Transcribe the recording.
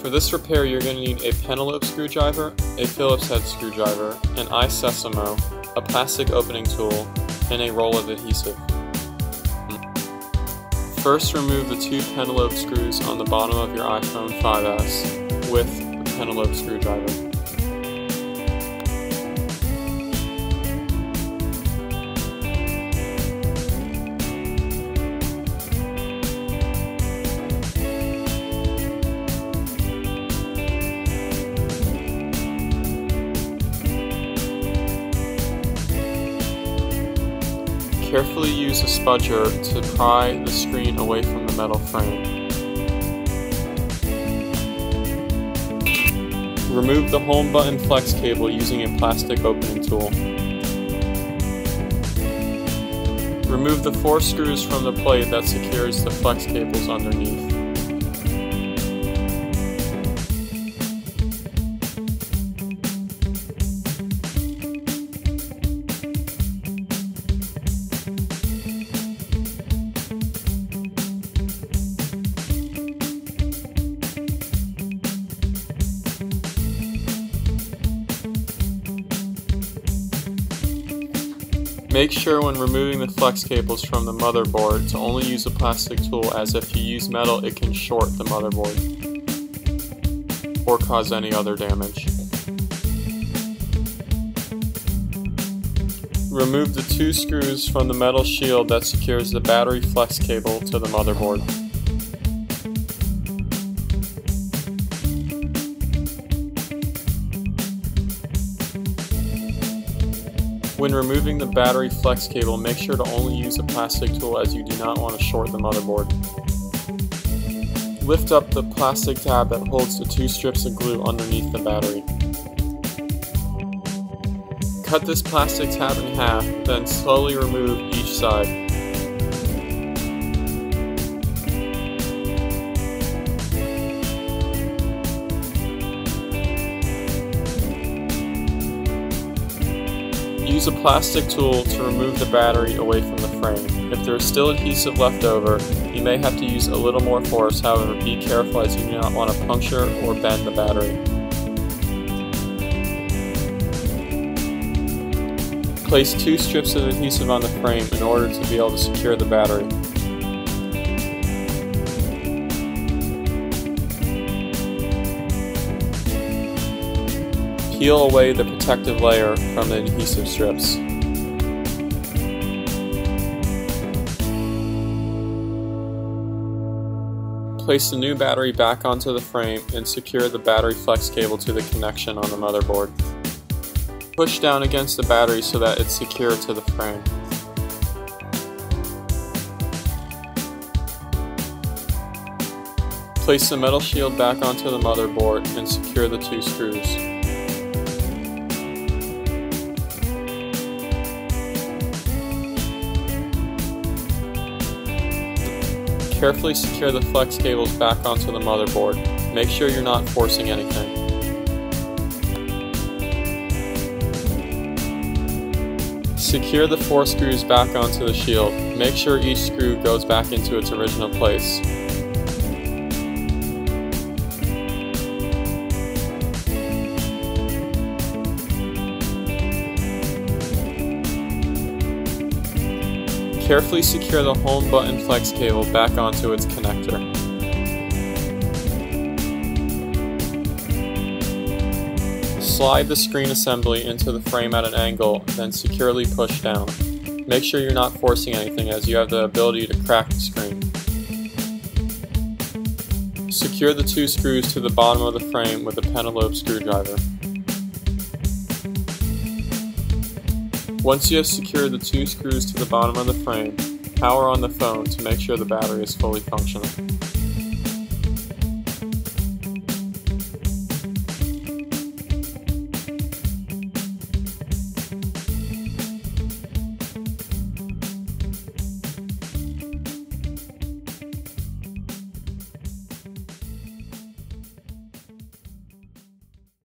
For this repair, you're going to need a penelope screwdriver, a Phillips head screwdriver, an iSesamo, a plastic opening tool, and a roll of adhesive. First, remove the two penelope screws on the bottom of your iPhone 5S with the penelope screwdriver. Carefully use a spudger to pry the screen away from the metal frame. Remove the home button flex cable using a plastic opening tool. Remove the 4 screws from the plate that secures the flex cables underneath. Make sure when removing the flex cables from the motherboard to only use a plastic tool, as if you use metal it can short the motherboard or cause any other damage. Remove the 2 screws from the metal shield that secures the battery flex cable to the motherboard. When removing the battery flex cable, make sure to only use a plastic tool, as you do not want to short the motherboard. Lift up the plastic tab that holds the 2 strips of glue underneath the battery. Cut this plastic tab in half, then slowly remove each side. Use a plastic tool to remove the battery away from the frame. If there is still adhesive left over, you may have to use a little more force. However, be careful, as you do not want to puncture or bend the battery. Place 2 strips of adhesive on the frame in order to be able to secure the battery. Peel away the protective layer from the adhesive strips. Place the new battery back onto the frame and secure the battery flex cable to the connection on the motherboard. Push down against the battery so that it's secure to the frame. Place the metal shield back onto the motherboard and secure the 2 screws. Carefully secure the flex cables back onto the motherboard. Make sure you're not forcing anything. Secure the 4 screws back onto the shield. Make sure each screw goes back into its original place. Carefully secure the home button flex cable back onto its connector. Slide the screen assembly into the frame at an angle, then securely push down. Make sure you're not forcing anything, as you have the ability to crack the screen. Secure the 2 screws to the bottom of the frame with a penelope screwdriver. Once you have secured the 2 screws to the bottom of the frame, power on the phone to make sure the battery is fully functional.